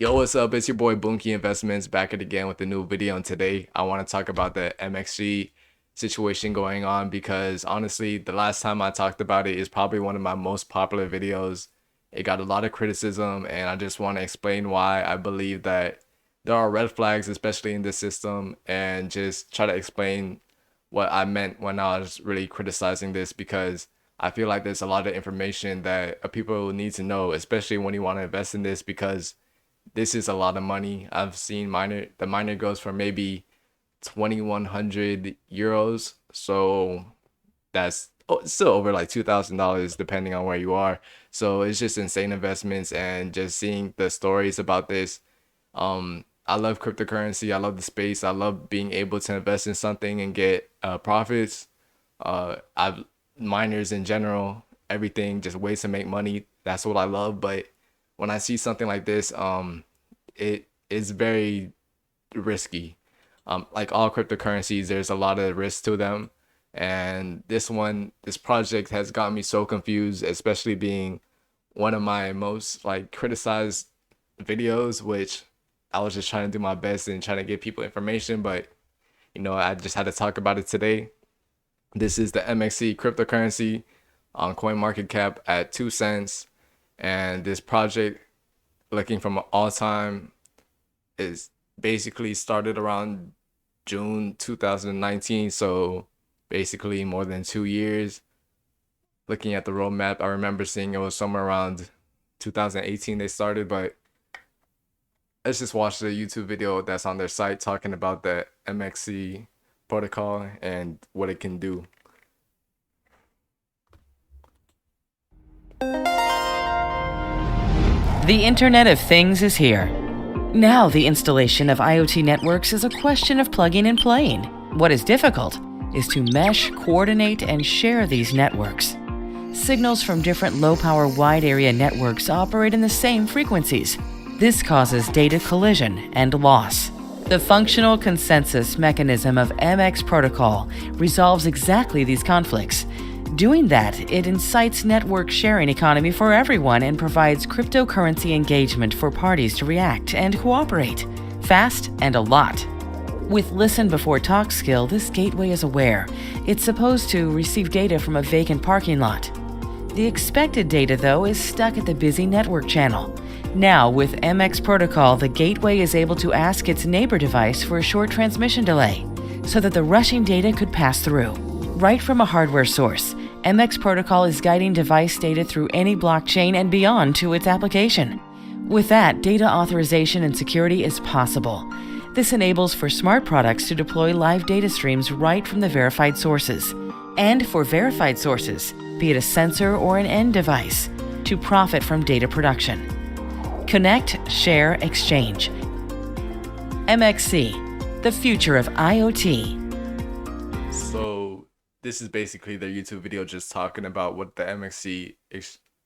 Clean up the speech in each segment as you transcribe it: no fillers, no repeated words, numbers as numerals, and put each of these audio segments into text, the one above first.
Yo, what's up? It's your boy Boonky Investments back at again with a new video. And today I want to talk about the MXG situation going on because honestly, the last time I talked about it is probably one of my most popular videos. It got a lot of criticism, and I just want to explain why I believe that there are red flags, especially in this system, and just try to explain what I meant when I was really criticizing this because I feel like there's a lot of information that people need to know, especially when you want to invest in this because this is a lot of money. I've seen the miner goes for maybe 2,100 euros. So that's still over like $2,000 depending on where you are. So it's just insane investments, and just seeing the stories about this. I love cryptocurrency. I love the space. I love being able to invest in something and get profits. I've miners in general, everything, just ways to make money. That's what I love. But when I see something like this, it is very risky. Like all cryptocurrencies, there's a lot of risk to them. And this project has gotten me so confused, especially being one of my most like criticized videos, which I was just trying to do my best and trying to give people information, but I just had to talk about it today. This is the MXC cryptocurrency on CoinMarketCap at 2 cents. And this project, looking from an all-time, is basically started around June 2019. So basically more than 2 years. Looking at the roadmap, I remember seeing it was somewhere around 2018 they started, but let's just watch the YouTube video that's on their site talking about the MXC protocol and what it can do. The Internet of Things is here. Now the installation of IoT networks is a question of plugging and playing. What is difficult is to mesh, coordinate, and share these networks. Signals from different low-power wide area networks operate in the same frequencies. This causes data collision and loss. The functional consensus mechanism of MX protocol resolves exactly these conflicts. Doing that, it incites network sharing economy for everyone and provides cryptocurrency engagement for parties to react and cooperate, fast and a lot. With listen before talk skill, this gateway is aware. It's supposed to receive data from a vacant parking lot. The expected data, though, is stuck at the busy network channel. Now, with MX protocol, the gateway is able to ask its neighbor device for a short transmission delay, so that the rushing data could pass through. Right from a hardware source, MX protocol is guiding device data through any blockchain and beyond to its application. With that, data authorization and security is possible. This enables for smart products to deploy live data streams right from the verified sources. And for verified sources, be it a sensor or an end device, to profit from data production. Connect, share, exchange. MXC, the future of IoT. So this is basically their YouTube video just talking about what the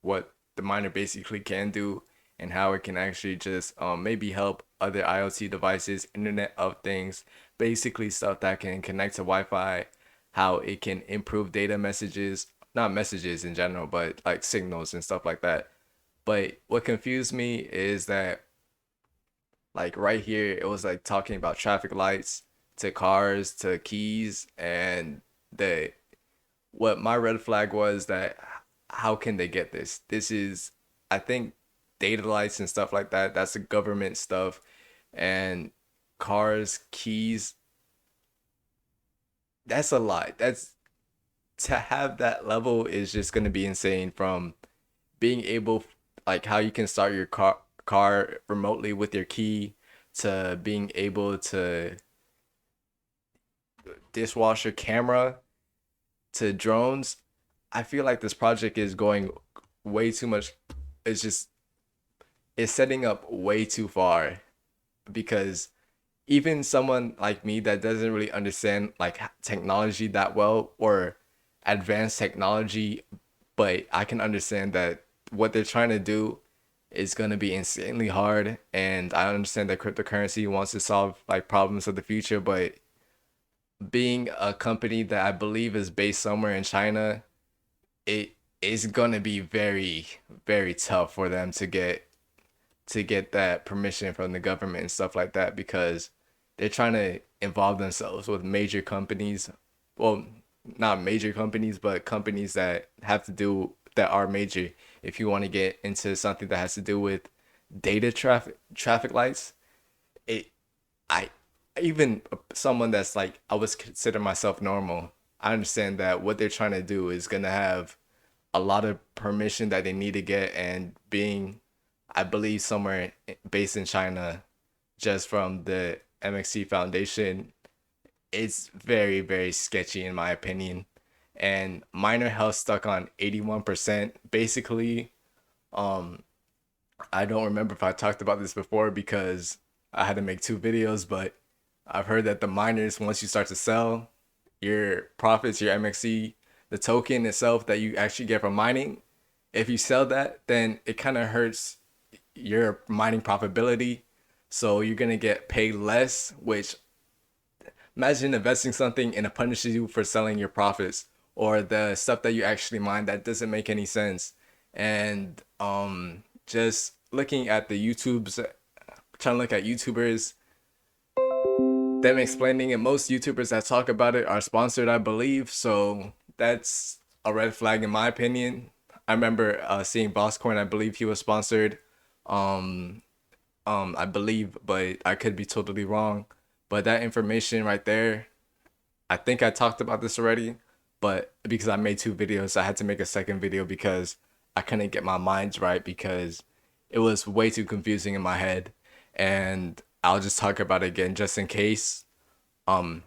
what the miner basically can do and how it can actually just maybe help other IoT devices, Internet of Things, basically stuff that can connect to Wi-Fi, how it can improve data messages, not messages in general, but like signals and stuff like that. But what confused me is that like right here, it was like talking about traffic lights to cars to keys, and the what my red flag was that how can they get this? This is, I think, data lights and stuff like that. That's the government stuff, and cars, keys. That's a lot. That's to have that level is just gonna be insane. From being able, like how you can start your car remotely with your key, to being able to dishwasher camera, to drones. I feel like this project is going way too much. It's just it's setting up way too far, because even someone like me that doesn't really understand like technology that well, or advanced technology, but I can understand that what they're trying to do is going to be insanely hard. And I understand that cryptocurrency wants to solve like problems of the future, but being a company that I believe is based somewhere in China, it is going to be very, very tough for them to get to get that permission from the government and stuff like that because they're trying to involve themselves with major companies. Well, not major companies, but companies that have to do that are major. If you want to get into something that has to do with data traffic lights, it I even someone that's like I was consider myself normal. I understand that what they're trying to do is gonna have a lot of permission that they need to get, and being, I believe, somewhere based in China, just from the MXC Foundation, it's very, very sketchy in my opinion. And miner health stuck on 81%. Basically, um, I don't remember if I talked about this before because I had to make two videos, but I've heard that the miners, once you start to sell your profits, your MXC, the token itself that you actually get from mining, if you sell that, then it kind of hurts your mining profitability. So you're gonna get paid less, which, imagine investing something and it punishes you for selling your profits or the stuff that you actually mine that doesn't make any sense. And just looking at the YouTubes, trying to look at YouTubers, them explaining it. Most YouTubers that talk about it are sponsored, I believe. So that's a red flag in my opinion. I remember seeing Bosscoin. I believe he was sponsored. Um, I believe, but I could be totally wrong. But that information right there, I think I talked about this already. But because I made two videos, I had to make a second video because I couldn't get my minds right because it was way too confusing in my head. And I'll just talk about it again just in case. Um,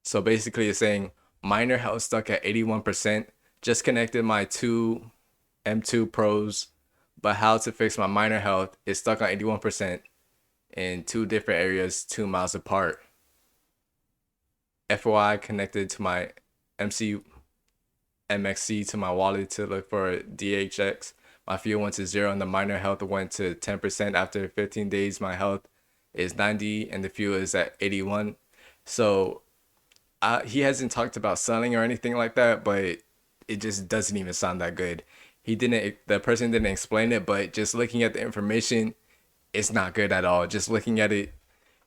so basically it's saying miner health stuck at 81%. Just connected my two M2 Pros, but how to fix my miner health is stuck on 81% in two different areas, 2 miles apart. FOI connected to my MC MXC to my wallet to look for DHX. My fuel went to 0 and the miner health went to 10%. After 15 days, my health is 90 and the fuel is at 81. So he hasn't talked about selling or anything like that, but it just doesn't even sound that good. The person didn't explain it, but just looking at the information, it's not good at all. Just looking at it,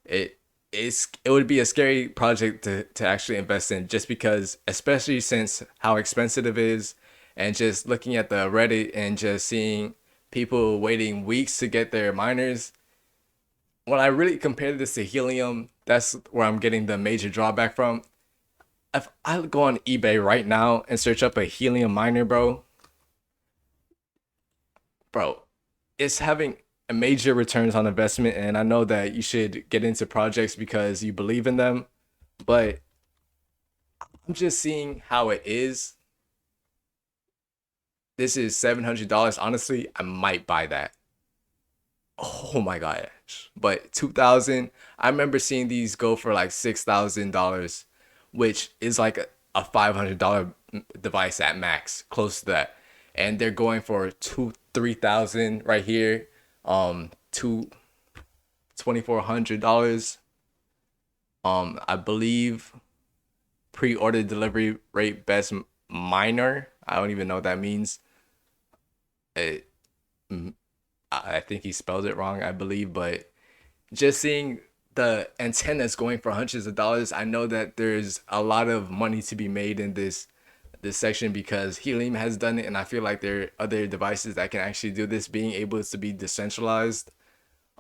it it would be a scary project to actually invest in just because, especially since how expensive it is, and just looking at the Reddit and just seeing people waiting weeks to get their miners. When I really compared this to helium, that's where I'm getting the major drawback from. If I go on eBay right now and search up a helium miner, bro, it's having a major returns on investment. And I know that you should get into projects because you believe in them, but I'm just seeing how it is. This is $700. Honestly, I might buy that. Oh my gosh. But 2,000, I remember seeing these go for like $6,000, which is like a $500 device at max, close to that. And they're going for 3,000 right here. Two $2,400. I believe pre-order delivery rate best miner. I don't even know what that means. It, I think he spelled it wrong, I believe, but just seeing the antennas going for hundreds of dollars, I know that there's a lot of money to be made in this section because Helium has done it, and I feel like there are other devices that can actually do this, being able to be decentralized.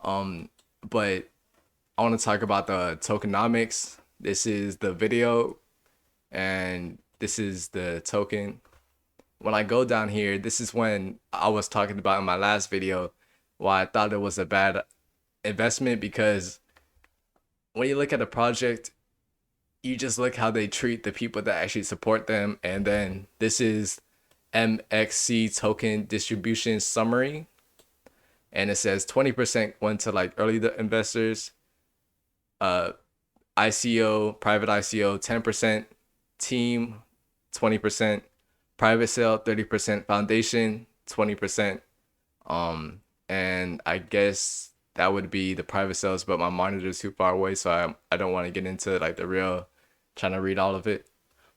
But I want to talk about the tokenomics. This is the video, and this is the token. When I go down here, this is when I was talking about in my last video why I thought it was a bad investment, because when you look at a project, you just look how they treat the people that actually support them. And then this is MXC token distribution summary. And it says 20% went to like early investors, ICO, private ICO, 10%, team, 20%, private sale, 30%, foundation, 20%. And I guess that would be the private sales, but my monitor is too far away, so I don't want to get into like the real trying to read all of it.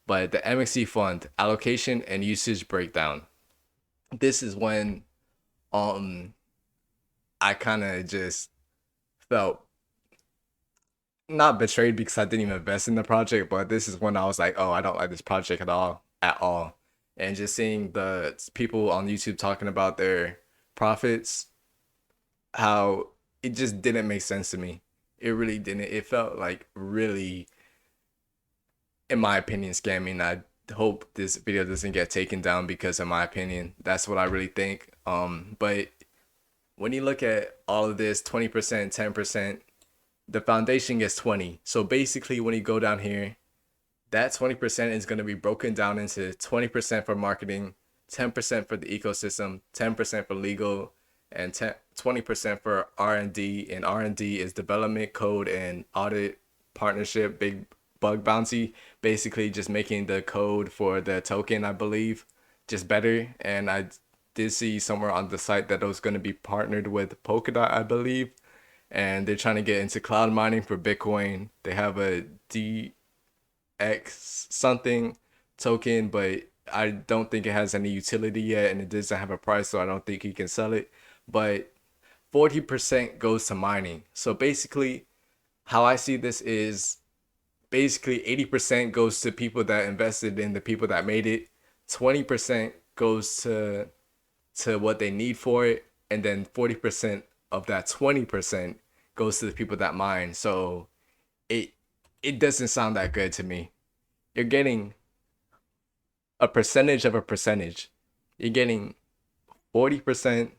But the MXC fund allocation and usage breakdown. This is when um I kind of just felt not betrayed because I didn't even invest in the project, but this is when I was like, oh, I don't like this project at all. And just seeing the people on YouTube talking about their profits, how it just didn't make sense to me. It really didn't. It felt like really, in my opinion, scamming. I hope this video doesn't get taken down because, in my opinion, that's what I really think. But when you look at all of this, 20%, 10%, the foundation gets 20. So basically, when you go down here, that 20% is going to be broken down into 20% for marketing, 10% for the ecosystem, 10% for legal, and 20% for R&D. And R&D is development, code, and audit, partnership, big bug bounty. Basically, just making the code for the token, I believe, just better. And I did see somewhere on the site that it was going to be partnered with Polkadot, I believe. And they're trying to get into cloud mining for Bitcoin. They have a X something token, but I don't think it has any utility yet, and it doesn't have a price, so I don't think you can sell it. But 40% goes to mining. So basically, how I see this is basically 80% goes to people that invested in the people that made it. 20% goes to what they need for it, and then 40% of that 20% goes to the people that mine. So it it doesn't sound that good to me. You're getting a percentage of a percentage. You're getting 40%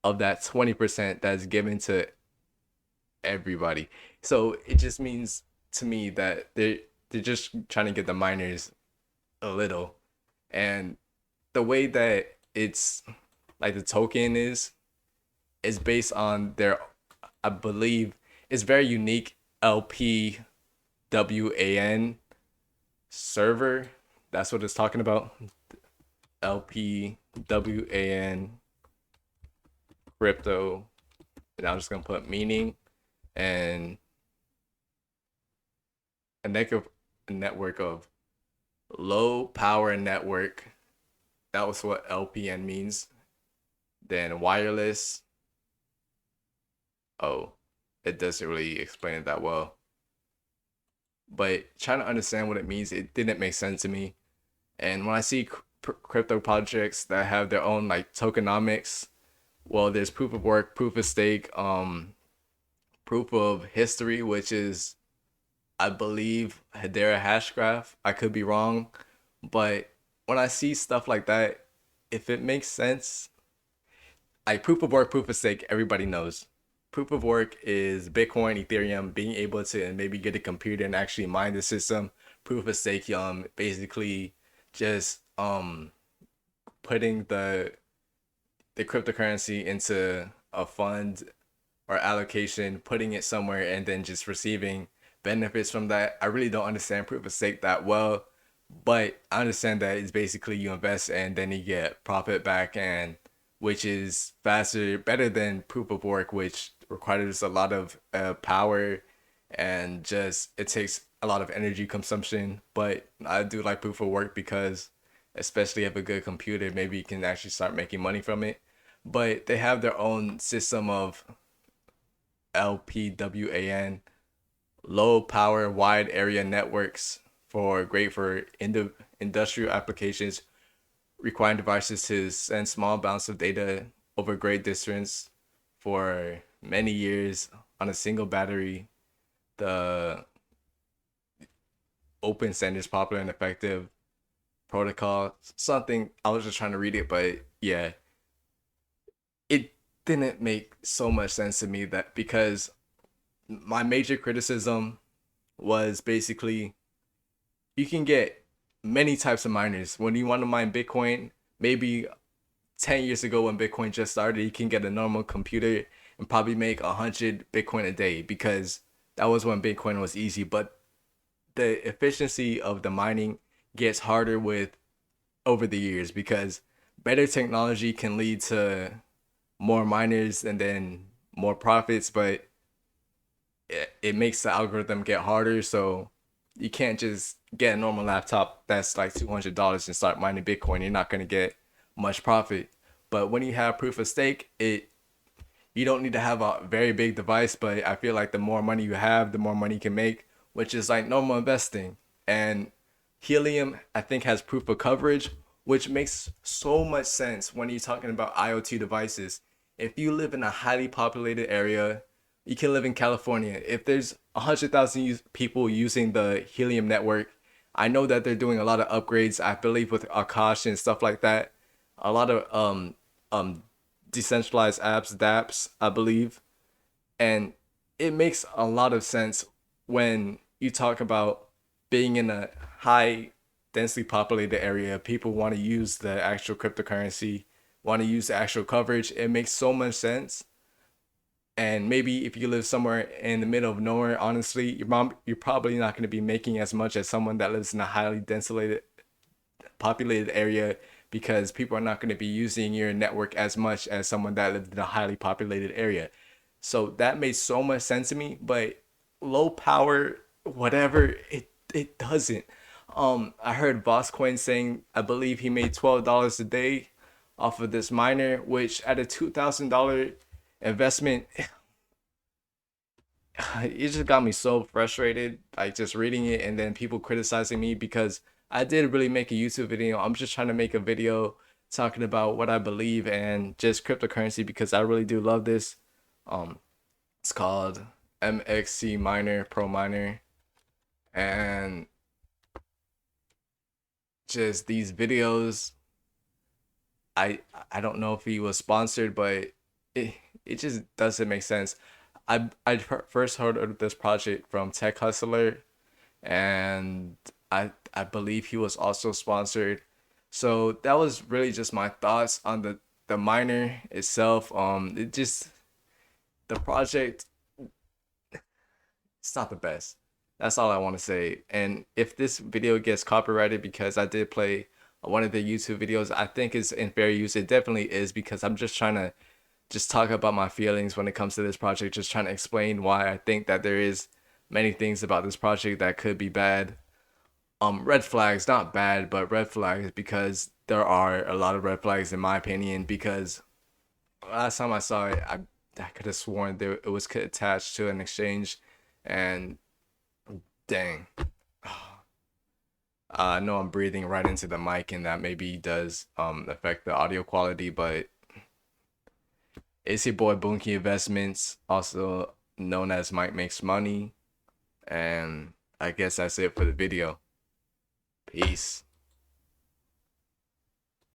of that 20% that's given to everybody. So it just means to me that they're just trying to get the miners a little. And the way that it's like the token is based on their, I believe it's very unique LPWAN server. That's what it's talking about. LPWAN crypto. And I'm just gonna put meaning and a network of low power network. That was what LPN means. Then wireless. Oh, it doesn't really explain it that well. But trying to understand what it means, it didn't make sense to me. And when I see crypto projects that have their own like tokenomics, well, there's proof of work, proof of stake, proof of history, which is, I believe, Hedera Hashgraph. I could be wrong, but when I see stuff like that, if it makes sense, like proof of work, proof of stake, everybody knows. Proof of work is Bitcoin, Ethereum, being able to maybe get a computer and actually mine the system. Proof of stake, basically just putting the cryptocurrency into a fund or allocation, putting it somewhere, and then just receiving benefits from that. I really don't understand proof of stake that well, but I understand that it's basically you invest and then you get profit back, and which is faster, better than proof of work, which requires a lot of power and just it takes a lot of energy consumption. But I do like proof of work because, especially if a good computer, maybe you can actually start making money from it. But they have their own system of LPWAN, low power wide area networks, for great for industrial applications, requiring devices to send small amounts of data over great distance for many years on a single battery. The open standards popular and effective protocol, something. I was just trying to read it, but yeah, it didn't make so much sense to me, that because my major criticism was basically you can get many types of miners. When you want to mine Bitcoin, maybe 10 years ago when Bitcoin just started, you can get a normal computer and probably make 100 Bitcoin a day because that was when Bitcoin was easy. But the efficiency of the mining gets harder with over the years because better technology can lead to more miners and then more profits, but it makes the algorithm get harder. So you can't just get a normal laptop that's like $200 and start mining Bitcoin. You're not going to get much profit. But when you have proof of stake, you don't need to have a very big device, but I feel like the more money you have, the more money you can make, which is like normal investing. And helium, I think, has proof of coverage, which makes so much sense when you're talking about IoT devices. If you live in a highly populated area, you can live in California. If there's 100,000 people using the helium network, I know that they're doing a lot of upgrades. I believe with Akash and stuff like that, a lot of um decentralized apps, dApps, I believe, and it makes a lot of sense when you talk about being in a high densely populated area. People want to use the actual cryptocurrency, want to use the actual coverage. It makes so much sense. And maybe if you live somewhere in the middle of nowhere, honestly, you're probably not going to be making as much as someone that lives in a highly densely populated area, because people are not going to be using your network as much as someone that lives in a highly populated area. So that made so much sense to me. But low power, whatever, it doesn't. I heard Boscoin saying, I believe he made $12 a day off of this miner, which at a $2,000 investment, it just got me so frustrated, like just reading it and then people criticizing me because I did really make a YouTube video. I'm just trying to make a video talking about what I believe and just cryptocurrency because I really do love this. Um, it's called MXC Miner Pro Miner, and just these videos. I I don't know if he was sponsored, but it it just doesn't make sense. First heard of this project from Tech Hustler, and I believe he was also sponsored. So that was really just my thoughts on the miner itself. It just, the project, it's not the best. That's all I want to say. And if this video gets copyrighted because I did play one of the YouTube videos, I think it's in fair use. It definitely is, because I'm just trying to just talk about my feelings when it comes to this project, just trying to explain why I think that there is many things about this project that could be bad. Red flags, not bad, but red flags, because there are a lot of red flags in my opinion, because last time I saw it, I could have sworn there it was attached to an exchange, and dang. I know I'm breathing right into the mic and that maybe does affect the audio quality, but it's your boy Bunky Investments, also known as Mike Makes Money, and I guess that's it for the video. Peace.